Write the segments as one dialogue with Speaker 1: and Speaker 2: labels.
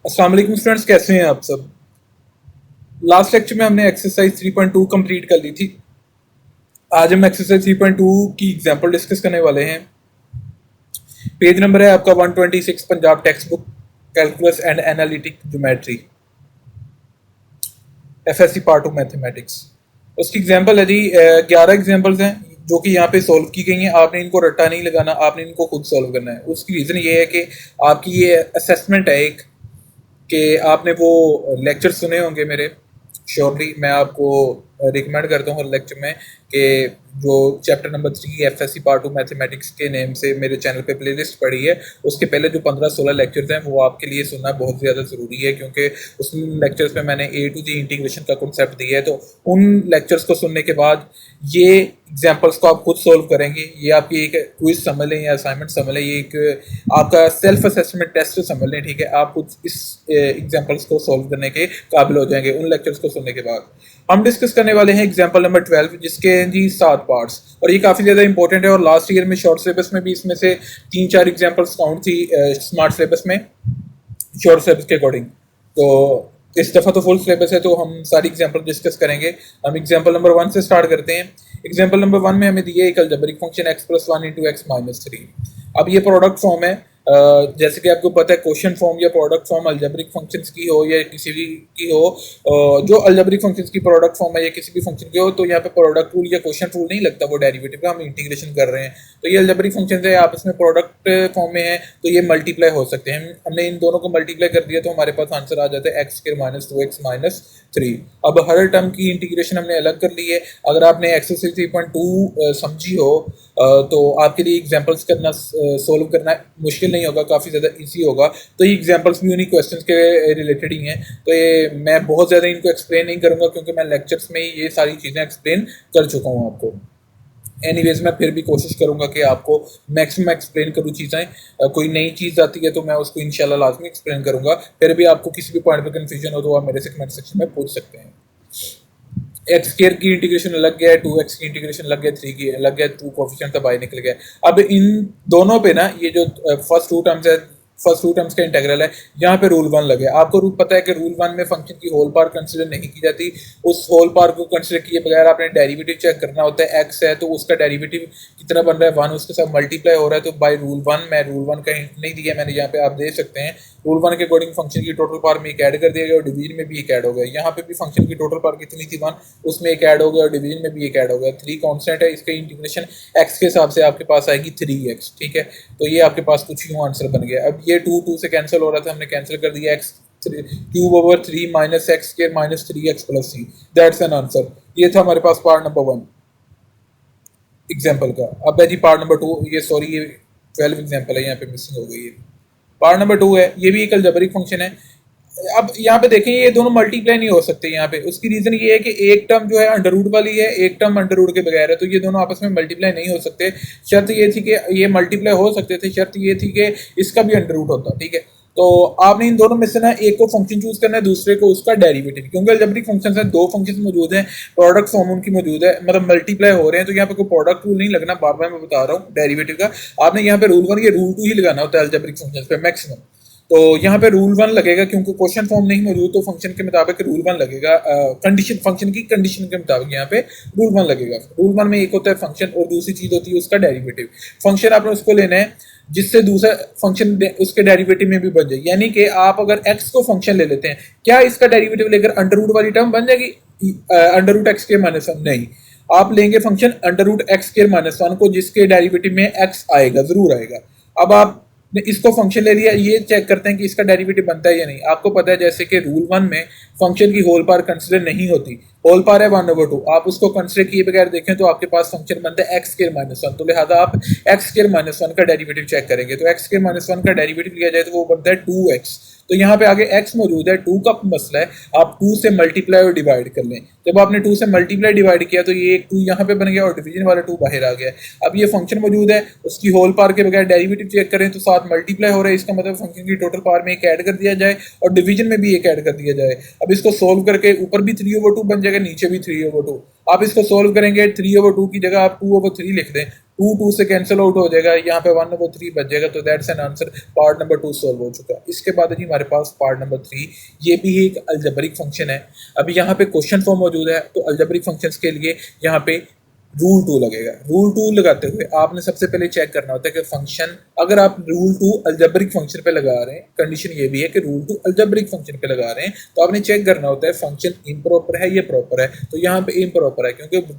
Speaker 1: अस्सलाम वालेकुम स्टूडेंट्स, कैसे हैं आप सब। लास्ट लेक्चर में हमने एक्सरसाइज 3.2 कंप्लीट कर ली थी। आज हम एक्सरसाइज 3.2 की एग्जांपल डिस्कस करने वाले हैं। पेज नंबर है आपका 126, Punjab text book, calculus and analytic geometry, FSc part of mathematics. उसकी एग्जांपल है जी 11 एग्जांपल्स हैं जो कि यहाँ पे सॉल्व की गई हैं। आपने इनको रट्टा नहीं लगाना, आपने इनको खुद सॉल्व करना है। उसकी रीज़न ये है कि आपकी ये असेसमेंट है एक, कि आपने वो लेक्चर सुने होंगे मेरे। श्योरली मैं आपको रिकमेंड करता हूँ हर लेक्चर में कि जो chapter number 3 FSc part two mathematics के नेम से मेरे चैनल पे प्लेलिस्ट पड़ी है, उसके पहले जो 15-16 लेक्चर्स हैं वो आपके लिए सुनना बहुत ज़्यादा ज़रूरी है, क्योंकि उस लेक्चर्स में मैंने ए टू जी इंटीग्रेशन का कॉन्सेप्ट दिया है। तो उन लेक्चर्स को सुनने के बाद ये एग्जाम्पल्स को आप खुद सोल्व करेंगे। ये आपकी एक क्विज समझ लें या असाइनमेंट समझ लें, ये एक आपका सेल्फ असेसमेंट टेस्ट समझ लें, ठीक है। आप खुद इस एग्जाम्पल्स को सोल्व करने के काबिल हो जाएंगे उन लेक्चर्स को सुनने के बाद। हम डिस्कस करने वाले हैं एग्जाम्पल नंबर 12, जिसके हैं जी 7 पार्ट्स, और ये काफ़ी ज़्यादा इंपॉर्टेंट है। और लास्ट ईयर में शॉर्ट सिलेबस में भी इसमें से 3-4 एग्जाम्पल्स काउंट थी स्मार्ट सिलेबस में, शॉर्ट सिलेबस के अकॉर्डिंग। तो इस दफ़ा तो फुल सिलेबस है, तो हम सारी एग्जाम्पल डिस्कस करेंगे। हम एग्जाम्पल नंबर 1 से स्टार्ट करते हैं। एग्जाम्पल नंबर 1 में हमें दिया है एक algebraic function x plus 1 into x minus 3। अब ये प्रोडक्ट फॉर्म है। जैसे कि आपको पता है, क्वेश्चन फॉर्म या प्रोडक्ट फॉर्म अलजेब्रिक फंक्शंस की हो या किसी भी की हो, जो अलजेब्रिक फंक्शंस की प्रोडक्ट फॉर्म है या किसी भी फंक्शन की हो, तो यहाँ पे प्रोडक्ट रूल या क्वेश्चन रूल नहीं लगता, वो डेरिवेटिव का हम इंटीग्रेशन कर रहे हैं। तो ये अलजेब्रिक फंक्शंस है, आपस में प्रोडक्ट फॉर्म में है, तो ये मल्टीप्लाई हो सकते हैं। हमने इन दोनों को मल्टीप्लाई कर दिया तो हमारे पास आंसर आ जाता है x square minus 2x minus 3। अब हर टर्म की इंटीग्रेशन हमने अलग कर ली है। अगर आपने एक्सरसाइज 3.2 समझी हो तो आपके लिए एग्जांपल्स करना, सोल्व करना मुश्किल नहीं होगा, काफ़ी ज़्यादा इजी होगा। तो ये एग्जांपल्स भी उन्हीं क्वेश्चंस के रिलेटेड ही हैं, तो ये मैं बहुत ज़्यादा इनको एक्सप्लेन नहीं करूँगा, क्योंकि मैं लेक्चर्स में ही ये सारी चीज़ें एक्सप्लेन कर चुका हूँ आपको। एनीवेज मैं फिर भी कोशिश करूंगा कि आपको मैक्सिमम एक्सप्लेन करूँ चीज़ें। कोई नई चीज़ आती है तो मैं उसको इंशाल्लाह लाजमी एक्सप्लेन करूंगा। फिर भी आपको किसी भी पॉइंट पे कन्फ्यूजन हो तो आप मेरे से कमेंट सेक्शन में पूछ सकते हैं। एक्स स्क्वायर की इंटीग्रेशन अलग गया है, 2x की इंटीग्रेशन अलग गया, 3 की अलग गया, 2 कोफिशिएंट था, बाई निकल गया। अब इन दोनों पे ना, ये जो फर्स्ट टू टर्म्स है, फर्स्ट टू टर्म्स का इंटीग्रल है, यहाँ पे रूल 1 लगे। आपको रूल पता है कि रूल 1 में फंक्शन की होल पावर कंसिडर नहीं की जाती। उस होल पावर को कंसिडर किए बगैर आपने डेरिवेटिव चेक करना होता है। एक्स है तो उसका डेरिवेटिव कितना बन रहा है, 1 उसके साथ मल्टीप्लाई हो रहा है, तो बाई रूल 1, मैं रूल 1 का हिंट नहीं दिया मैंने, यहाँ पे आप देख सकते हैं। रूल 1 के अकॉर्डिंग फंक्शन की टोटल पावर में एक ऐड कर दिया गया और डिवीजन में भी एक ऐड हो गया। यहाँ पे भी फंक्शन की टोटल पावर कितनी थी 1, उसमें एक ऐड हो गया और डिवीजन में भी एक ऐड हो गया। 3 कांस्टेंट है, इसका इंटीग्रेशन एक्स के हिसाब से आपके पास आएगी 3x, ठीक है। तो ये आपके पास कुछ यूँ आंसर बन गया। अब ये 2 से कैंसिल हो रहा था, हमने कैंसिल कर दिया, x cube over 3 minus x square minus 3x plus c, that's an answer. ये था हमारे पास पार्ट नंबर 1 एग्जाम्पल का। अब है जी पार्ट नंबर 2, ये सॉरी ये 12 एग्जाम्पल है, यहाँ पे मिसिंग हो गई है। पार्ट नंबर 2 है, ये भी एक अलजेब्रिक फंक्शन है। अब यहाँ पे देखें, ये दोनों मल्टीप्लाई नहीं हो सकते यहाँ पे। उसकी रीजन ये है कि एक टर्म जो है अंडर रूट वाली है, एक टर्म अंडर रूट के बगैर है, तो ये दोनों आपस में मल्टीप्लाई नहीं हो सकते। शर्त ये थी कि ये मल्टीप्लाई हो सकते थे, शर्त ये थी कि इसका भी अंडर रूट होता, ठीक है। तो आपने इन दोनों में से ना एक को फंक्शन चूज करना है, दूसरे को उसका डेरिवेटिव, क्योंकि अलजेब्रिक फंक्शंस हैं, दो फंक्शंस मौजूद हैं, प्रोडक्ट फॉर्म उनकी मौजूद है, मतलब मल्टीप्लाई हो रहे हैं, तो यहाँ पे कोई प्रोडक्ट रूल नहीं लगना, बार बार मैं बता रहा हूँ डेरिवेटिव का। आपने यहाँ पे रूल 1 या रूल 2 ही लगाना होता है अलजेब्रिक फंक्शंस पे मैक्सिमम। तो यहाँ पे रूल 1 लगेगा, क्योंकि क्वेश्चन फॉर्म नहीं मौजूद, तो फंक्शन के मुताबिक रूल 1 लगेगा। कंडीशन, फंक्शन की कंडीशन के मुताबिक यहाँ पे रूल 1 लगेगा। रूल 1 में एक होता है फंक्शन और दूसरी चीज होती है उसका डेरिवेटिव। फंक्शन आपने उसको लेना है जिससे दूसरा फंक्शन उसके डेरिवेटिव में भी बन जाए। यानी कि आप अगर एक्स को फंक्शन ले लेते हैं, क्या इसका डेरिवेटिव लेकर अंडर रूट वाली टर्म बन जाएगी अंडर रूट एक्स के माइनस 1? नहीं, आप लेंगे फंक्शन अंडर रूट एक्स के माइनस 1 को, जिसके डेरिवेटिव में एक्स आएगा, जरूर आएगा। अब आप ने इसको फंक्शन ले लिया, ये चेक करते हैं कि इसका डेरिवेटिव बनता है या नहीं। आपको पता है जैसे कि रूल 1 में फंक्शन की होल पावर कंसिडर नहीं होती, होल पावर है 1/2, आप उसको कंसिडर किए बगैर देखें तो आपके पास फंक्शन बनता है एक्स स्क्वायर माइनस 1, तो लिहाजा आप एक्स स्क्वायर माइनस 1 का डेरिवेटिव चेक करेंगे। तो एक्स स्क्वायर माइनस 1 का डेरिवेटिव लिया जाए तो वो बनता है 2x। तो यहाँ पे आगे x मौजूद है, 2 का मसला है, आप 2 से मल्टीप्लाई और डिवाइड कर लें। जब आपने 2 से मल्टीप्लाई डिवाइड किया तो ये एक 2 यहाँ पे बन गया और डिवीजन वाला 2 बाहर आ गया। अब ये फंक्शन मौजूद है, उसकी होल पावर के बगैर डेरिवेटिव चेक करें तो साथ मल्टीप्लाई हो रहा है, इसका मतलब फंक्शन की टोटल पावर में एक ऐड कर दिया जाए और डिवीजन में भी एक ऐड कर दिया जाए। अब इसको सोल्व करके ऊपर भी 3/2 बन जाएगा, नीचे भी 3/2। आप इसको सोल्व करेंगे, 3/2 की जगह आप 2/3 लिख दें, टू से कैंसिल आउट हो जाएगा, यहाँ पे 1/3 बच जाएगा। तो that's an answer, part number 2 solve हो चुका है। इसके बाद जी हमारे पास पार्ट नंबर 3, ये भी एक अलजेब्रिक फंक्शन है। अभी यहाँ पे क्वेश्चन फॉर्म मौजूद है, तो अलजेब्रिक फंक्शंस के लिए यहाँ पे रूल 2 लगेगा। रूल 2 लगाते हुए आपने सबसे पहले चेक करना होता है कि फंक्शन, अगर आप रूल 2 अलजेब्रिक फंक्शन पे लगा रहे हैं, कंडीशन ये भी है कि रूल 2 अलजेब्रिक फंक्शन पे लगा रहे हैं, तो आपने चेक करना होता है फंक्शन इम्प्रॉपर है या प्रॉपर है। तो यहाँ पे इम्प्रॉपर है, क्योंकि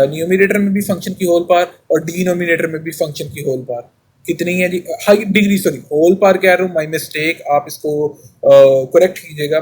Speaker 1: न्यूमिनेटर में भी फंक्शन की होल पार और डिनोमिनेटर में भी फंक्शन की होल पार कितनी है जी, हाई डिग्री, सॉरी होल पार कह रहा हूँ, माई मिस्टेक, आप इसको करेक्ट कीजिएगा।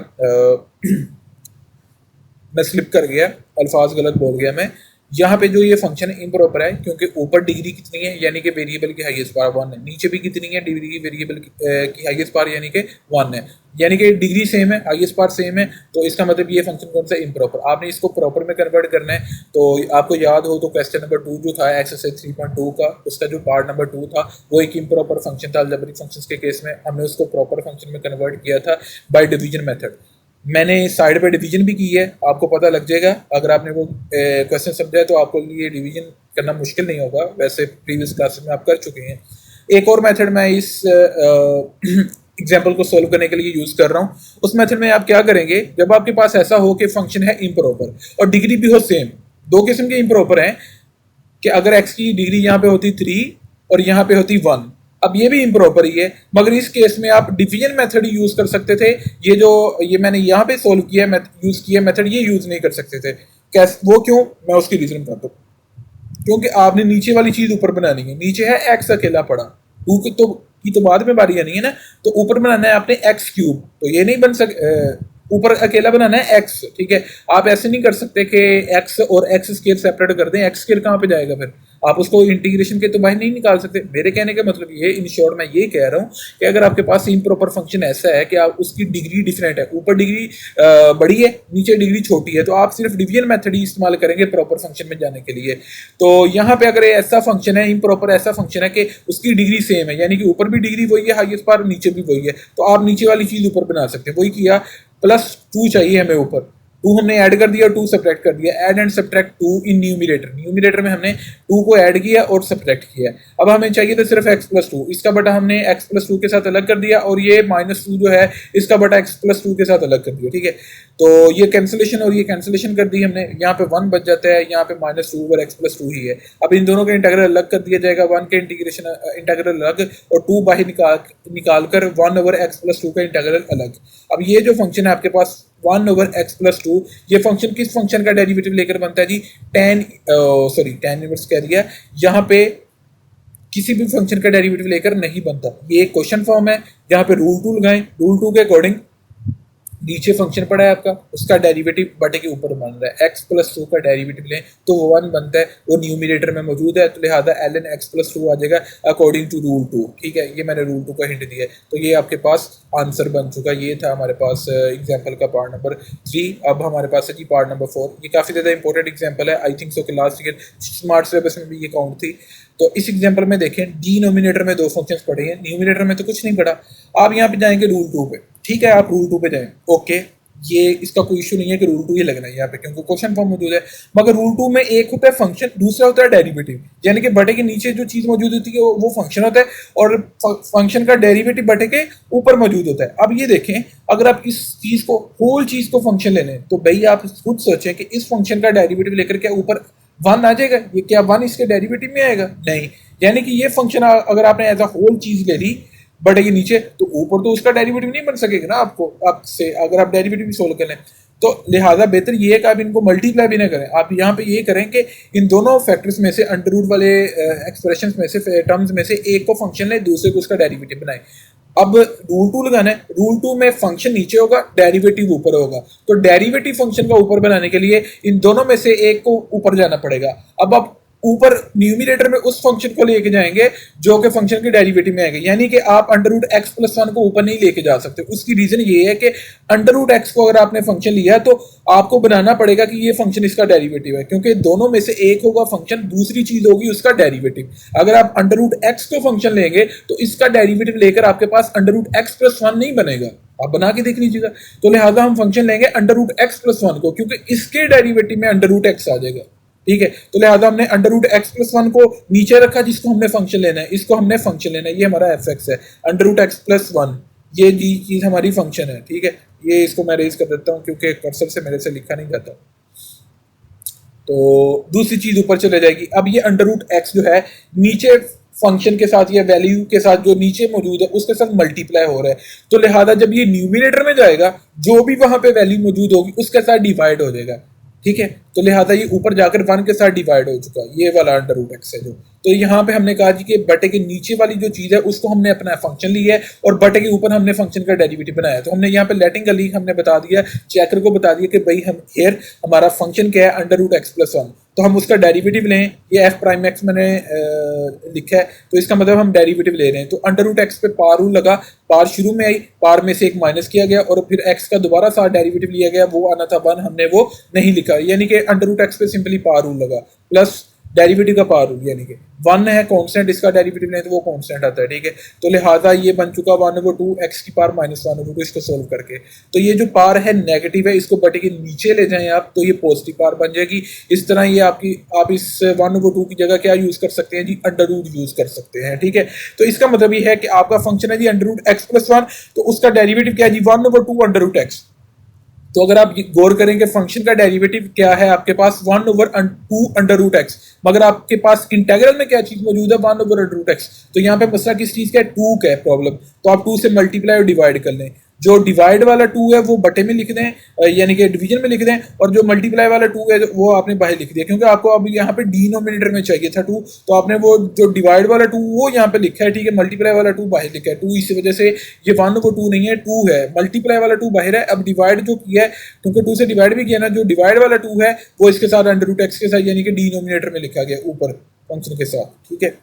Speaker 1: मैं स्लिप कर गया, अल्फाज गलत बोल गया मैं। यहाँ पे जो ये फंक्शन इम्प्रॉपर है, क्योंकि ऊपर डिग्री कितनी है यानी कि वेरिएबल की हाईएस्ट पावर 1 है, नीचे भी कितनी है डिग्री वेरिएबल की हाईएस्ट पावर यानी कि 1 है, यानी कि डिग्री सेम है, हाईएस्ट पावर सेम है। तो इसका मतलब ये फंक्शन कौन सा इम्प्रॉपर, आपने इसको प्रॉपर में कन्वर्ट करना है। तो आपको याद हो तो क्वेश्चन नंबर 2 जो था एक्सरसाइज 3.2 का, उसका जो पार्ट नंबर 2 था वो एक इम्प्रॉपर फंक्शन था। अलजेब्रिक फंक्शंस के केस में हमने उसको प्रॉपर फंक्शन में कन्वर्ट किया था बाय डिवीजन मेथड। मैंने साइड पे डिवीजन भी की है, आपको पता लग जाएगा। अगर आपने वो क्वेश्चन समझा है तो आपको ये डिवीजन करना मुश्किल नहीं होगा, वैसे प्रीवियस क्लासेस में आप कर चुके हैं। एक और मेथड मैं इस एग्जाम्पल को सोल्व करने के लिए यूज कर रहा हूँ। उस मेथड में आप क्या करेंगे, जब आपके पास ऐसा हो कि फंक्शन है इम्प्रॉपर और डिग्री भी हो सेम, दो किस्म के इम्प्रॉपर हैं कि अगर एक्स की डिग्री यहाँ पे होती 3 और यहाँ पे होती 1, अब ये भी इम्प्रॉपर ही है, मगर इस केस में आप डिवीजन मेथड ही यूज कर सकते थे। ये मैंने यहाँ पे सोल्व किया यूज किया मेथड, ये यूज नहीं कर सकते थे। कैसे, वो क्यों, मैं उसकी रीजन बताता हूँ। क्योंकि आपने नीचे वाली चीज ऊपर बनानी है, नीचे है एक्स अकेला पड़ा, टू की तो बाद में बारी आनी है ना, तो ऊपर बनाना है आपने एक्स क्यूब, तो ये नहीं बन ऊपर अकेला बनाना है एक्स, ठीक है। आप ऐसे नहीं कर सकते कि एक्स और एक्स स्केयर सेपरेट कर दें, एक्स स्केयर कहाँ पे जाएगा फिर, आप उसको इंटीग्रेशन के तो बाहर नहीं निकाल सकते। मेरे कहने का मतलब ये, इन शॉर्ट मैं ये कह रहा हूँ कि अगर आपके पास इम्प्रॉपर फंक्शन ऐसा है कि आप उसकी डिग्री डिफरेंट है, ऊपर डिग्री बड़ी है नीचे डिग्री छोटी है, तो आप सिर्फ डिवीजन मेथड ही इस्तेमाल करेंगे प्रॉपर फंक्शन में जाने के लिए। तो यहाँ पे अगर ऐसा फंक्शन है इम्प्रॉपर, ऐसा फंक्शन है कि उसकी डिग्री सेम है, यानी कि ऊपर भी डिग्री वही है हाईएस्ट पावर, नीचे भी वही है, तो आप नीचे वाली चीज ऊपर बना सकते हैं। वही किया, +2 चाहिए हमें ऊपर, 2 हमने ऐड कर दिया, 2 सब्ट्रैक्ट कर दिया, add and subtract 2 in numerator में हमने 2 को ऐड किया और सब्ट्रैक्ट किया। अब हमें चाहिए था सिर्फ x+2, इसका बटा हमने x+2 के साथ अलग कर दिया, और ये -2 जो है इसका बटा x+2 के साथ अलग कर दिया, ठीक है। तो ये कैंसिलेशन और ये कैंसिलेशन कर दी हमने, यहाँ पे 1 बच जाता है, यहाँ पे -2 और x+2 ही है। अब इन दोनों का इंटीग्रल अलग कर दिया जाएगा, 1 के इंटीग्रल अलग और 2 बाहर निकाल कर 1/x+2 का इंटीग्रल अलग। अब ये जो फंक्शन है आपके पास 1/x+2, ये फंक्शन किस फंक्शन का डेरिवेटिव लेकर बनता है जी, tan इनवर्स कह दिया, यहाँ पे किसी भी फंक्शन का डेरिवेटिव लेकर नहीं बनता। ये एक क्वेश्चन फॉर्म है, यहाँ पे रूल 2 लगाएं, रूल 2 के अकॉर्डिंग नीचे फंक्शन पड़ा है आपका, उसका डेरिवेटिव बटे के ऊपर बन रहा है, x+2 का डेरिवेटिव लें तो वो 1 बनता है, वो न्यूमिनेटर में मौजूद है, तो लिहाजा ln x+2 आ जाएगा अकॉर्डिंग टू रूल 2, ठीक है। ये मैंने रूल 2 का हिंट दिया है, तो ये आपके पास आंसर बन चुका। ये था हमारे पास एग्जाम्पल का पार्ट नंबर 3। अब हमारे पास है जी पार्ट नंबर 4। ये काफ़ी ज़्यादा इंपॉर्टेंट एग्जाम्पल है, आई थिंक सो कि लास्ट ईयर स्मार्ट सिलेबस में भी ये काउंट थी। तो इस एग्जाम्पल में देखें, डिनोमिनेटर में 2 फंक्शंस पढ़े हैं, न्यूमिनेटर में तो कुछ नहीं पढ़ा। आप यहाँ पे जाएंगे रूल 2 पे, ठीक है, आप रूल 2 पे जाएं, ओके, ये इसका कोई इशू नहीं है कि रूल 2 ही लगना है यहाँ पे, क्योंकि क्वेश्चन फॉर्म मौजूद है। मगर रूल 2 में एक होता है फंक्शन, दूसरा होता है डेरिवेटिव, यानी कि बटे के नीचे जो चीज मौजूद होती है वो फंक्शन होता है, और फंक्शन का डेरिवेटिव बटे के ऊपर मौजूद होता है। अब ये देखें, अगर आप इस चीज को, होल चीज को फंक्शन ले लें, तो भाई आप खुद सोचें कि इस फंक्शन का डेरिवेटिव लेकर क्या ऊपर 1 आ जाएगा, ये क्या 1 इसके डेरिवेटिव में आएगा, नहीं। यानी कि ये फंक्शन अगर आपने एज अ होल चीज ले ली बटे के नीचे, तो ऊपर तो उसका डेरिवेटिव नहीं बन सकेगा ना आपसे, अगर आप डेरिवेटिव भी सोल्व करें। तो लिहाजा बेहतर ये है कि आप इनको मल्टीप्लाई भी ना करें, आप यहाँ पे ये करें कि इन दोनों फैक्टर्स में से, अंडर रूट वाले एक्सप्रेशंस में से, टर्म्स में से एक को फंक्शन लें, दूसरे को उसका डेरिवेटिव बनाएं। अब रूल 2 लगाना है, रूल 2 में फंक्शन नीचे होगा, डेरिवेटिव ऊपर होगा, तो डेरिवेटिव फंक्शन का ऊपर बनाने के लिए इन दोनों में से एक को ऊपर जाना पड़ेगा। अब आप ऊपर न्यूमिनेटर में उस फंक्शन को लेके जाएंगे जो कि फंक्शन के डेरिवेटिव में आएगा, यानी कि आप √x+1 को ऊपर नहीं लेके जा सकते। उसकी रीजन ये है कि √x को अगर आपने फंक्शन लिया है तो आपको बनाना पड़ेगा कि ये फंक्शन इसका डेरिवेटिव है, क्योंकि दोनों में से एक होगा फंक्शन, दूसरी चीज होगी उसका डेरिवेटिव। अगर आप √x को फंक्शन लेंगे तो इसका डेरिवेटिव लेकर आपके पास √x+1 नहीं बनेगा, आप बना के देख लीजिएगा। तो लिहाजा हम फंक्शन लेंगे √x+1 को, क्योंकि इसके डेरिवेटिव में √x आ जाएगा। ठीक है। तो लिहाजा हमने under root x plus one को नीचे रखा जिसको हमने फंक्शन लेना है, इसको हमने फंक्शन लेना है, ये हमारा एफ एक्स है under root x plus one, ये चीज हमारी फंक्शन है। ठीक है, ये इसको मैं रेज कर देता हूँ क्योंकि कर्सर से मेरे से लिखा नहीं जाता। तो दूसरी चीज ऊपर चले जाएगी। अब ये अंडर रूट एक्स जो है नीचे फंक्शन के साथ या वैल्यू के साथ जो नीचे मौजूद है उसके साथ मल्टीप्लाई हो रहा है, तो लिहाजा जब ये न्यूमिनेटर में जाएगा जो भी वहां पे वैल्यू मौजूद होगी उसके साथ डिवाइड हो जाएगा। ठीक है, तो लिहाजा ये ऊपर जाकर वन के साथ डिवाइड हो चुका है, ये वाला अंडर रूट एक्स है जो। तो यहाँ पे हमने कहा जी कि बटे के नीचे वाली जो चीज है उसको हमने अपना फंक्शन लिया है और बटे के ऊपर हमने फंक्शन का डेरिवेटिव बनाया। तो हमने यहाँ पे लेटिंगली हमने बता दिया, चेकर को बता दिया कि भाई हम हियर हमारा फंक्शन क्या है under root x plus one, तो हम उसका डेरिवेटिव लें। ये एफ प्राइम एक्स मैंने लिखा है, तो इसका मतलब हम डेरिवेटिव ले रहे हैं। तो अंडर रूट एक्स पे पार रूल लगा, पार शुरू में आई, पार में से एक माइनस किया गया और फिर एक्स का दोबारा साथ डेरिवेटिव लिया गया, वो आना था वन, हमने वो नहीं लिखा, यानी कि अंडर रूट एक्स पे सिंपली पार रूल लगा प्लस डेरिवेटिव का पार रूल, यानी कि वन है कांस्टेंट, इसका डेरिवेटिव लें तो वो कांस्टेंट आता है। ठीक है, तो लिहाजा ये बन चुका वन ओवर टू एक्स की power minus one over to, इसको सोल्व करके। तो ये जो पार है नेगेटिव है, इसको बटे के नीचे ले जाएं आप तो ये पॉजिटिव पार बन जाएगी। इस तरह ये आपकी, आप इस वन ओवर टू की जगह क्या यूज कर सकते हैं जी, अंडर रूट यूज कर सकते हैं। ठीक है, तो इसका मतलब ये है कि आपका फंक्शन है जी under root x plus one, तो उसका डेरिवेटिव क्या है जी, one over two under root x. तो अगर आप गौर करेंगे फंक्शन का डेरिवेटिव क्या है आपके पास, one over two under root x, मगर आपके पास इंटेग्रल में क्या चीज मौजूद है, one over under root x. तो यहाँ पे मसला किस चीज का है, टू का है प्रॉब्लम, तो आप टू से मल्टीप्लाई और डिवाइड कर लें। जो डिवाइड वाला टू है वो बटे में लिख दें, यानी कि डिवीजन में लिख दें, और जो मल्टीप्लाई वाला टू है वो आपने बाहर लिख दिया, क्योंकि आपको अब यहाँ पे डिनोमिनेटर में चाहिए था टू, तो आपने वो जो डिवाइड वाला टू वो यहाँ पे लिखा है। ठीक है, मल्टीप्लाई वाला टू बाहर लिखा है, टू इसी वजह से ये वन ओवर टू नहीं है, टू है, मल्टीप्लाई वाला टू बाहर है। अब डिवाइड जो किया है, क्योंकि टू से डिवाइड भी किया ना, जो डिवाइड वाला टू है वो इसके साथ अंडर रूट एक्स के साथ यानी कि डिनोमिनेटर में लिखा गया ऊपर फंक्शन के साथ। ठीक है,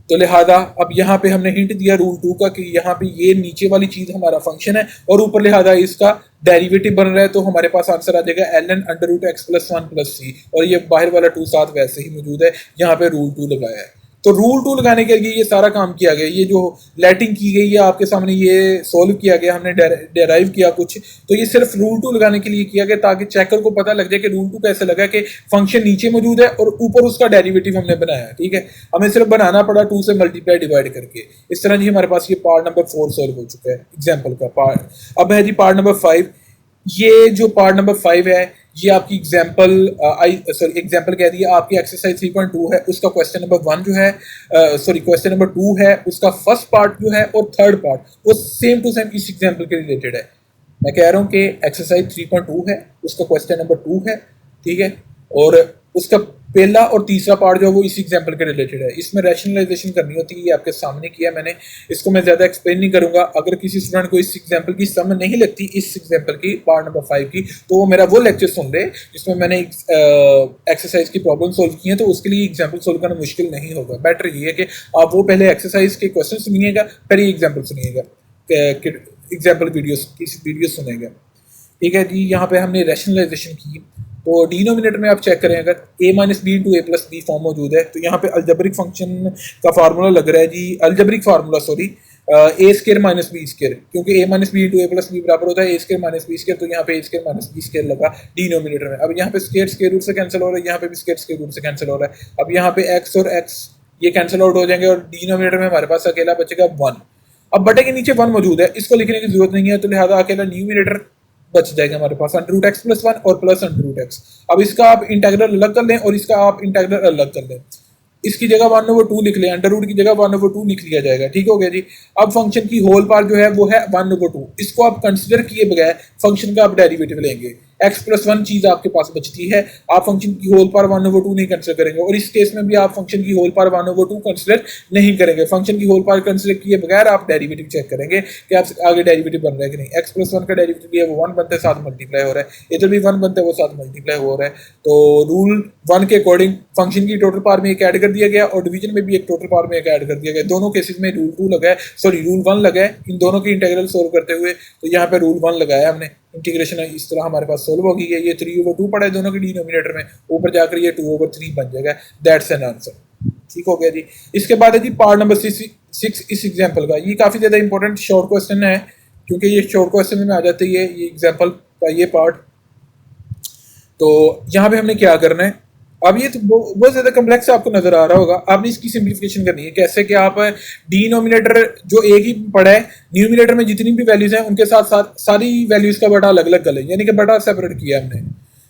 Speaker 1: तो लिहाजा अब यहाँ पे हमने हिंट दिया रूल टू का कि यहाँ पे ये नीचे वाली चीज हमारा फंक्शन है और ऊपर लिहाजा इसका डेरिवेटिव बन रहा है, तो हमारे पास आंसर आ जाएगा L N under root x plus one plus C, और ये बाहर वाला टू साथ वैसे ही मौजूद है, यहाँ पे रूल टू लगाया है। तो रूल टू लगाने के लिए ये सारा काम किया गया, ये जो लेटिंग की गई है आपके सामने, ये सोल्व किया गया, हमने डेराइव किया कुछ, तो ये सिर्फ रूल टू लगाने के लिए किया गया ताकि चेकर को पता लग जाए कि रूल टू कैसे लगा, कि फंक्शन नीचे मौजूद है और ऊपर उसका डेरिवेटिव हमने बनाया। ठीक है, हमें सिर्फ बनाना पड़ा टू से मल्टीप्लाई डिवाइड करके। इस तरह जी हमारे पास ये पार्ट नंबर 4 सोल्व हो चुका है एग्जाम्पल का पार्ट। अब है जी पार्ट नंबर 5। ये जो पार्ट नंबर 5 है ये आपकी एग्जाम्पल कह दिया, आपकी एक्सरसाइज 3.2 है, उसका क्वेश्चन नंबर 1 जो है, क्वेश्चन नंबर 2 है, उसका फर्स्ट पार्ट जो है और थर्ड पार्ट वो सेम टू सेम इस एग्जाम्पल के रिलेटेड है। मैं कह रहा हूँ कि एक्सरसाइज 3.2 है, उसका क्वेश्चन नंबर 2 है। ठीक है, और उसका पहला और तीसरा पार्ट जो है वो इस एग्जाम्पल के रिलेटेड है। इसमें रैशनलाइजेशन करनी होती है, ये आपके सामने किया मैंने, इसको मैं ज़्यादा एक्सप्लेन नहीं करूंगा। अगर किसी स्टूडेंट को इस एग्जाम्पल की समझ नहीं लगती, इस एग्जाम्पल की पार्ट नंबर 5 की, तो वो मेरा वो लेक्चर सुन ले जिसमें मैंने एक्सरसाइज की प्रॉब्लम सोल्व की है, तो उसके लिए एग्जाम्पल सोल्व करना मुश्किल नहीं होगा। बेटर ये है कि आप वो पहले एक्सरसाइज के क्वेश्चन सुनिएगा, फिर ये एग्जाम्पल सुनिएगा, एग्जाम्पल वीडियो सुनेगा। ठीक है जी, यहाँ पे हमने रैशनलाइजेशन की, तो डिनोमिनेटर में आप चेक करें, अगर a minus b into a plus b form मौजूद है, तो यहाँ पे अल्जेब्रिक फंक्शन का फार्मूला लग रहा है जी, algebraic formula sorry, a square minus b square, क्योंकि a minus b into a plus b बराबर होता है a square minus b square, तो यहाँ पे a square minus b square लगा डिनोमिनेटर में। अब यहाँ पे स्केयर रूट से कैंसिल हो रहा है, यहाँ पे भी स्केयर रूट से कैंसिल हो रहा है। अब यहाँ पे एक्स और एक्स ये कैंसिल आउट हो जाएंगे और डिनोमिनेटर में हमारे पास अकेला बचेगा 1। अब बटे के नीचे 1 मौजूद है, इसको लिखने की जरूरत नहीं है, तो लिहाजा अकेला न्यूमिनेटर बच जाएगा हमारे पास under root x plus one और प्लस अंडर रूट एक्स। अब इसका आप इंटेग्रल अलग कर लें और इसका आप इंटेग्रल अलग कर लें, इसकी जगह 1/2 लिख लें, अंडर रूट की जगह 1/2 लिख लिया जाएगा। ठीक हो गया जी। अब फंक्शन की होल पार्ट जो है वो है 1/2, इसको आप कंसिडर किए बगैर फंक्शन का आप डेरिवेटिव लेंगे, एक्स प्लस वन चीज आपके पास बचती है, आप फंक्शन की होल पावर 1/2 नहीं कंसिडर करेंगे, और इस केस में भी आप फंक्शन की होल पावर 1/2 कंसिडर नहीं करेंगे। फंक्शन की होल पावर कंसिडर किए बगैर आप डेरिवेटिव चेक करेंगे कि आप आगे डेरिवेटिव बन रहा है कि नहीं। एक्स प्लस वन का डेरिवेटिव लिया वो 1 बनता है, साथ मल्टीप्लाई हो रहा है, इधर भी 1 बनता है वो साथ मल्टीप्लाई हो रहा है। तो रूल 1 के अकॉर्डिंग फंक्शन की टोटल पावर में एक ऐड कर दिया गया और डिवीजन में भी एक टोटल पावर में एक ऐड कर दिया गया। दोनों केसेस में रूल 2 लगा है, सॉरी रूल 1 लगा है इन दोनों की इंटीग्रल सोल्व करते हुए, तो यहाँ पे रूल 1 लगाया हमने, इंटीग्रेशन इस तरह हमारे पास सोल्व होगी। ये 3/2 पड़ा है दोनों के डिनोमिनेटर में, ऊपर जाकर ये 2/3 बन जाएगा। That's an answer. ठीक हो गया जी। इसके बाद है जी पार्ट नंबर 6 इस एग्जांपल का। ये काफी ज्यादा इंपॉर्टेंट शॉर्ट क्वेश्चन है, क्योंकि ये शॉर्ट क्वेश्चन में आ जाती है ये एग्जांपल का ये पार्ट। तो यहाँ पे हमने क्या करना है, अब ये तो बहुत ज्यादा कम्प्लेक्स आपको नजर आ रहा होगा, आपने इसकी सिंप्लीफिकेशन करनी है। कैसे कि आप डिनोमिनेटर जो एक ही पड़ा है, न्यूमिनेटर में जितनी भी वैल्यूज हैं उनके साथ साथ सारी वैल्यूज का बटा अलग अलग कर लें, यानी कि बटा सेपरेट किया हमने।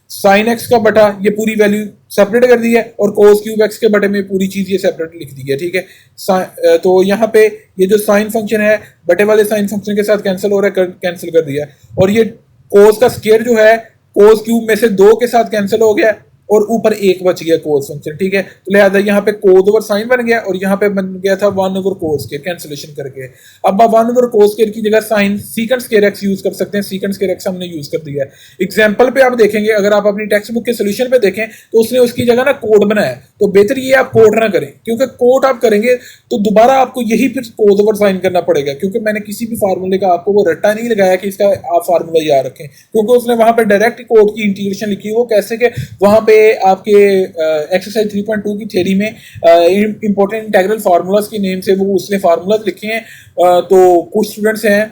Speaker 1: साइन एक्स का बटा ये पूरी वैल्यू सेपरेट कर दी है और कोस क्यूब एक्स के बटे में पूरी चीज ये सेपरेट लिख दी है, ठीक है। तो यहाँ पे ये जो साइन फंक्शन है बटे वाले साइन फंक्शन के साथ कैंसिल हो रहा है, कैंसिल कर दिया। और ये कोस का स्केयर जो है कोस क्यूब में से 2 के साथ कैंसिल हो गया और ऊपर 1 बच गया कोस फंक्शन, ठीक है। तो लिहाजा यहाँ पे कोस ओवर साइन बन गया और यहाँ पे बन गया था 1 ओवर कोस स्केयर कैंसिलेशन करके। अब आप 1 ओवर कोस स्केयर की जगह sine secant square x use कर सकते हैं, सीकेंट स्केयर एक्स हमने यूज कर दिया है। एग्जाम्पल पे आप देखेंगे, अगर आप अपनी टेक्स्ट बुक के सोल्यूशन पे देखें तो उसने उसकी जगह ना कोड बनाया है, तो बेहतर ये आप कोड ना करें, क्योंकि कोड आप करेंगे तो दोबारा आपको यही फिर कोस ओवर साइन करना पड़ेगा, क्योंकि मैंने किसी भी फार्मूले का आपको वो रट्टा नहीं लगाया कि इसका आप फार्मूला याद रखें, क्योंकि उसने वहां पे डायरेक्ट कोड की इंटीग्रेशन लिखी है। वो कैसे कि वहां पे आपके एक्सरसाइज 3.2 की थ्योरी में इंपॉर्टेंट इंटीग्रल फार्मूलाज के नेम से वो उसने फार्मूलाज लिखे हैं। तो कुछ स्टूडेंट्स हैं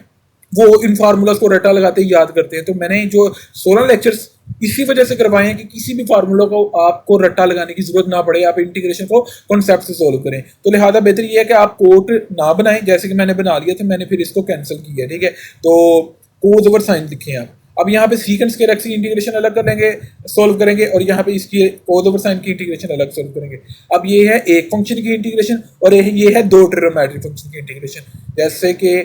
Speaker 1: वो इन फार्मूलाज को रट्टा लगाते ही याद करते हैं। तो मैंने जो 16 लेक्चर्स इसी वजह से करवाए हैं कि किसी भी फार्मूला को आपको रट्टा लगाने की जरूरत ना पड़े, आप इंटीग्रेशन को कॉन्सेप्ट से सोल्व करें। तो लिहाजा बेहतर ये है कि आप कोड ना बनाएं, जैसे कि मैंने बना लिया था, मैंने फिर इसको कैंसिल किया, ठीक है। तो कोस ओवर साइन लिखे आप। अब यहाँ पे सीकेंट स्क्वायर एक्स की इंटीग्रेशन अलग कर लेंगे, सोल्व करेंगे, और यहाँ पे इसकी कोस ओवर साइन की इंटीग्रेशन अलग सोल्व करेंगे। अब ये है एक फंक्शन की इंटीग्रेशन और ये है 2 ट्रिग्नोमेट्रिक फंक्शन की इंटीग्रेशन। जैसे कि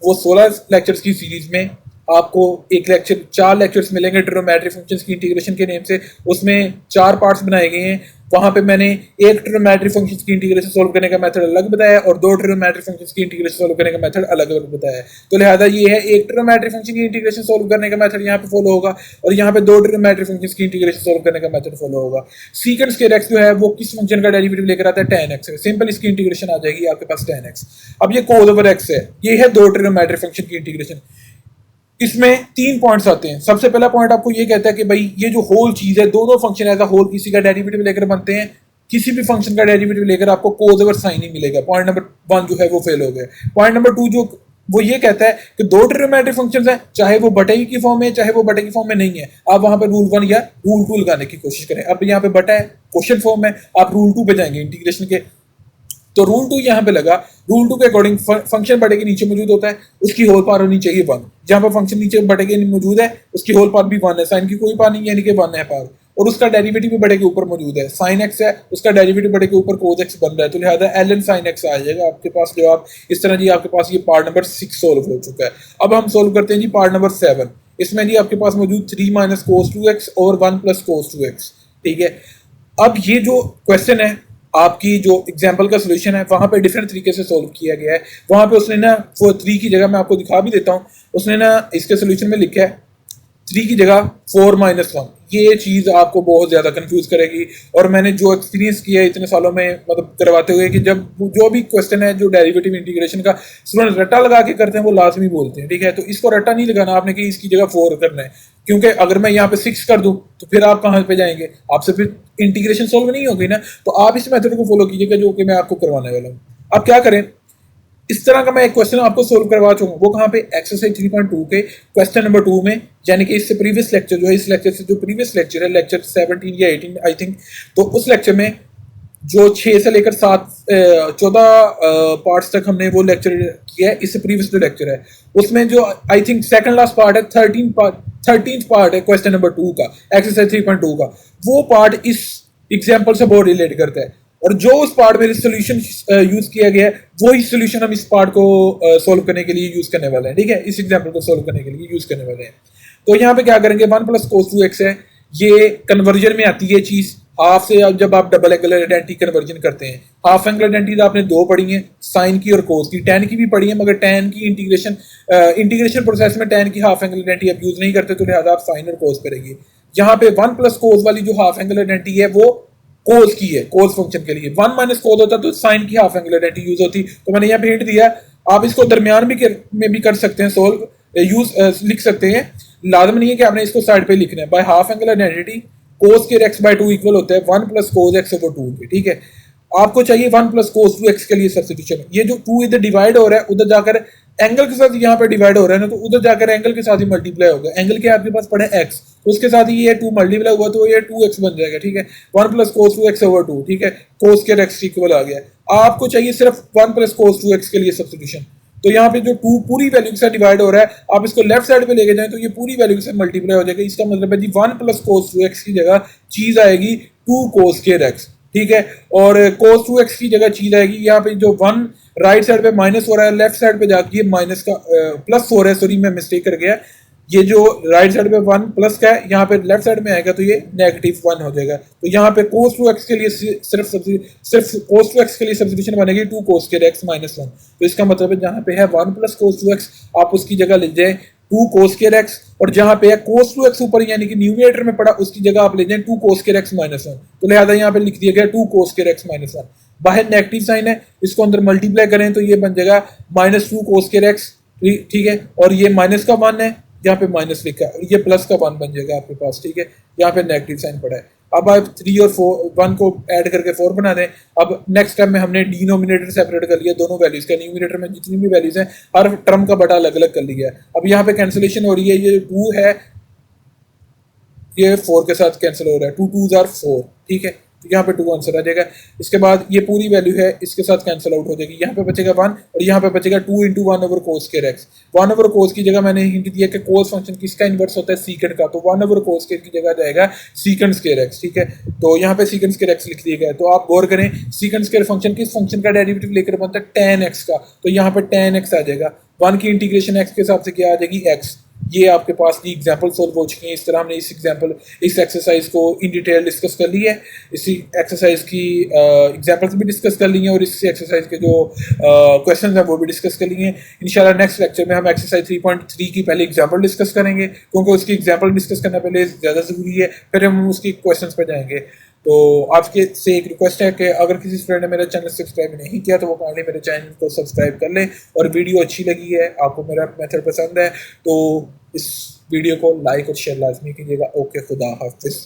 Speaker 1: वो 16 लेक्चर्स की सीरीज में आपको एक लेक्चर 4 लेक्चर्स मिलेंगे ट्रिग्नोमेट्रिक फंक्शंस की इंटीग्रेशन के नेम से, उसमें 4 पार्ट्स बनाए गए हैं। वहां पे मैंने एक ट्रिग्नोमेट्रिक फंक्शंस की इंटीग्रेशन सोल्व करने का मेथड अलग बताया और 2 ट्रिग्नोमेट्रिक फंक्शंस की इंटीग्रेशन सोल्व करने का मेथड अलग अलग बताया। तो लिहाजा ये है एक ट्रिग्नोमेट्रिक फंक्शन की इंटीग्रेशन सोल्व करने का मेथड यहाँ पे फॉलो होगा और यहाँ पे 2 ट्रिग्नोमेट्रिक फंक्शंस की इंटीग्रेशन सोल्व करने का मेथड फॉलो होगा। सीकेंट स्क्वायर एक्स जो है वो किस फंक्शन का डेरिवेटिव लेकर आता है, tan x है, सिंपल इसकी इंटीग्रेशन आ जाएगी आपके पास tan x। अब ये कोस ओवर x है, ये है 2 ट्रिग्नोमेट्रिक फंक्शन की इंटीग्रेशन। इसमें 3 पॉइंट्स आते हैं। सबसे पहला पॉइंट आपको ये कहता है कि भाई ये जो होल चीज है, दोनों फंक्शन एज अ होल किसी का डेरिवेटिव लेकर बनते हैं, किसी भी फंक्शन का डेरिवेटिव लेकर आपको कोस ओवर साइन ही मिलेगा। पॉइंट नंबर 1 जो है वो फेल हो गया। पॉइंट नंबर 2 जो वो ये कहता है कि 2 ट्रिग्नोमेट्रिक फंक्शंस हैं, चाहे वो बटे की फॉर्म में चाहे वो बटे की फॉर्म में नहीं है, आप वहां पे रूल 1 या रूल 2 लगाने की कोशिश करें। अब यहाँ पे बटा है, क्वेश्चन फॉर्म में, आप रूल 2 पे जाएंगे इंटीग्रेशन के, तो रूल 2 यहाँ पे लगा। रूल 2 के अकॉर्डिंग फंक्शन बटे के नीचे मौजूद होता है, उसकी होल पावर होनी चाहिए 1। जहां पर फंक्शन नीचे बटे के मौजूद है उसकी होल पावर भी 1 है, साइन की कोई पावर नहीं, यानी कि 1 है पावर, और उसका डेरिवेटिव भी बटे के ऊपर मौजूद है। साइन एक्स है, उसका डेरिवेटिव बटे के ऊपर कोस एक्स बन रहा है, तो लिहाजा ln साइन एक्स आ जाएगा आपके पास जवाब। इस तरह जी आपके पास ये पार्ट नंबर 6 सोल्व हो चुका है। अब हम सोल्व करते हैं जी पार्ट नंबर 7। इसमें जी आपके पास मौजूद 3 माइनस कोस 2x और 1 प्लस कोस 2x, ठीक है। अब ये जो क्वेश्चन है, आपकी जो एग्जाम्पल का सोल्यूशन है, वहां पे डिफरेंट तरीके से सोल्व किया गया है। वहां पे उसने ना 3 की जगह, मैं आपको दिखा भी देता हूँ, उसने ना इसके सोल्यूशन में लिखा है 3 की जगह 4 माइनस 1। ये चीज़ आपको बहुत ज़्यादा कंफ्यूज करेगी, और मैंने जो एक्सपीरियंस किया है इतने सालों में मतलब करवाते हुए, कि जब जो भी क्वेश्चन है जो डेरिवेटिव इंटीग्रेशन का स्टूडेंट रट्टा लगा के करते हैं वो लाजमी बोलते हैं, ठीक है। तो इसको रट्टा नहीं लगाना आपने कि इसकी जगह 4 करना है, क्योंकि अगर मैं यहाँ पे 6 कर दूं तो फिर आप कहाँ पे जाएंगे, आपसे फिर इंटीग्रेशन सोल्व नहीं होगी ना। तो आप इस मेथड को फॉलो कीजिएगा जो कि मैं आपको करवाने वाला हूँ। अब क्या करें, इस तरह का मैं एक क्वेश्चन आपको सोल्व करवा चुका हूँ, वो कहाँ पे, एक्सरसाइज 3.2 के क्वेश्चन नंबर 2 में, यानी कि इससे प्रीवियस लेक्चर जो है, इस लेक्चर से जो प्रीवियस लेक्चर है, लेक्चर 17 या 18 आई थिंक, तो उस लेक्चर में जो 6 से लेकर 14 पार्ट्स तक हमने वो लेक्चर किया है। इससे प्रीवियस जो लेक्चर है उसमें जो I think second last part है, 13th पार्ट है क्वेश्चन नंबर 2 का, एक्सरसाइज 3.2 का, वो पार्ट इस एग्जाम्पल से बहुत रिलेट करता है, और जो उस पार्ट में सोल्यूशन यूज किया गया है वही सोल्यूशन हम इस पार्ट को सोल्व करने के लिए यूज करने वाले हैं, ठीक है, इस एग्जाम्पल को सोल्व करने के लिए यूज करने वाले हैं। तो यहाँ पे क्या करेंगे, 1 प्लस कोस 2x है, ये कन्वर्जन में आती है चीज हाफ से। अब जब आप डबल एंगल आइडेंटिटी कन्वर्जन करते हैं, हाफ एंगल आइडेंटिटी आपने 2 पढ़ी है, साइन की और कोस की, टैन की भी पढ़ी है, मगर टैन की इंटीग्रेशन प्रोसेस में टैन की हाफ एंगल आइडेंटिटी आप यूज नहीं करते, तो लिहाजा आप साइन और कोस करेंगे। यहाँ पे 1 प्लस कोस वाली जो हाफ एंगल आइडेंटिटी है वो कोस की है, कोस फंक्शन के लिए। 1 माइनस कोस होता तो साइन की हाफ एंगल आइडेंटिटी यूज होती, तो मैंने यहाँ पे हिंट दिया। आप इसको दरमियान में भी कर सकते हैं, सोल्व लिख सकते हैं, लाजम नहीं है कि आपने इसको साइड पे लिखना है। बाय हाफ एंगल आइडेंटिटी कोस के x बाय 2 इक्वल होता है 1 प्लस कोस x ओवर 2 के, ठीक है। आपको चाहिए 1 प्लस कोस 2x के लिए सब्स्टिट्यूशन। ये जो 2 इधर डिवाइड हो रहा है, उधर जाकर एंगल के साथ यहाँ पे डिवाइड हो रहा है ना, तो उधर जाकर एंगल के साथ ही मल्टीप्लाई होगा। एंगल के आपके पास पड़े एक्स, तो उसके साथ ही ये 2 मल्टीप्लाई हुआ तो ये 2x बन जाएगा, ठीक है। 1 प्लस कोस 2x ओवर 2, ठीक है, कोस के एक्स इक्वल आ गया। आपको चाहिए सिर्फ 1 प्लस कोस 2x के लिए सब्स्टिट्यूशन, तो यहाँ पे जो 2 पूरी वैल्यू के साथ डिवाइड हो रहा है, आप इसको लेफ्ट साइड पे लेके जाएं तो ये पूरी वैल्यू के साथ मल्टीप्लाई हो जाएगा। इसका मतलब है जी 1 प्लस कोस 2x की जगह चीज आएगी 2 कोस के एक्स, ठीक है। और कोस 2x की जगह चीज आएगी यहाँ पे जो 1 राइट साइड पे माइनस हो रहा है, लेफ्ट साइड पे जाके ये माइनस का प्लस हो रहा है, सॉरी मैं मिस्टेक कर गया। ये जो राइट साइड पे 1 प्लस का है, यहाँ पे लेफ्ट साइड में आएगा तो ये -1 हो जाएगा। तो यहाँ पे cos 2x के लिए सिर्फ cos 2x के लिए सब्स्टिट्यूशन बनेगी 2 cos के x -1। तो इसका मतलब है जहाँ पे है 1 प्लस cos 2x, आप उसकी जगह ले जाए 2 cos के x, और जहाँ पे है cos 2x ऊपर यानी कि न्यूमरेटर में पड़ा, उसकी जगह आप ले जाए 2 cos के x -1। तो लिहाजा यहाँ पे लिख दिया गया 2 cos के x -1। बाहर नेगेटिव साइन है, इसको अंदर मल्टीप्लाई करें तो ये बन जाएगा -2 cos के x, ठीक है। और ये माइनस का 1 है, यहाँ पे माइनस लिखा है, ये प्लस का 1 बन जाएगा आपके पास, ठीक है। यहाँ पे नेगेटिव साइन पड़ा है। अब आप 3 और 1 को ऐड करके 4 बना दें। अब नेक्स्ट स्टेप में हमने डिनोमिनेटर सेपरेट कर लिया दोनों वैल्यूज का, न्यूमरेटर में जितनी भी वैल्यूज हैं हर टर्म का बटा अलग अलग कर लिया है। अब यहाँ पे कैंसिलेशन हो रही है, ये 2 है, ये 4 के साथ कैंसिल हो रहा है, 2 2s आर 4, ठीक है। तो यहाँ पे 2 आंसर आ जाएगा। इसके बाद ये पूरी वैल्यू है, इसके साथ कैंसिल आउट हो जाएगी। यहाँ पे बचेगा 1 और यहाँ पे बचेगा 2 इंटू 1 ओवर कोस के एक्स। 1 ओवर कोस की जगह मैंने हिंट दिया कि कोस फंक्शन किसका इनवर्स होता है, सीकेंड का, तो 1 ओवर कोस के की जगह जाएगा सीकेंड स्क्वायर एक्स, ठीक है। तो यहाँ पे सीकेंड स्क्वायर एक्स लिख दिया गया है। तो आप गौर करें, सीकेंड स्क्वायर फंक्शन किस फंक्शन का डेरिवेटिव लेकर बनता है, tan x का, तो यहाँ पे tan x आ जाएगा। 1 की इंटीग्रेशन x के हिसाब से क्या आ जाएगी, x। ये आपके पास की एग्जांपल सोल्व हो चुकी है। इस तरह हमने इस एक्सरसाइज को इन डिटेल डिस्कस कर ली है। इसी एक्सरसाइज की एग्जांपल्स भी डिस्कस कर ली हैं और इस एक्सरसाइज के जो क्वेश्चन हैं वो भी डिस्कस कर लिए हैं। इंशाल्लाह नेक्स्ट लेक्चर में हम एक्सरसाइज 3.3 की पहले एग्जांपल डिस्कस करेंगे, क्योंकि उसकी एग्जांपल डिस्कस करना पहले ज़्यादा ज़रूरी है, फिर हम उसकी क्वेश्चन पर जाएंगे। तो आपके से एक रिक्वेस्ट है कि अगर किसी स्टूडेंट ने मेरा चैनल सब्सक्राइब नहीं किया तो वो काइंडली मेरे चैनल को सब्सक्राइब कर लें, और वीडियो अच्छी लगी है, आपको मेरा मेथड पसंद है तो इस वीडियो को लाइक और शेयर लाजमी कीजिएगा। ओके, खुदा हाफिज़।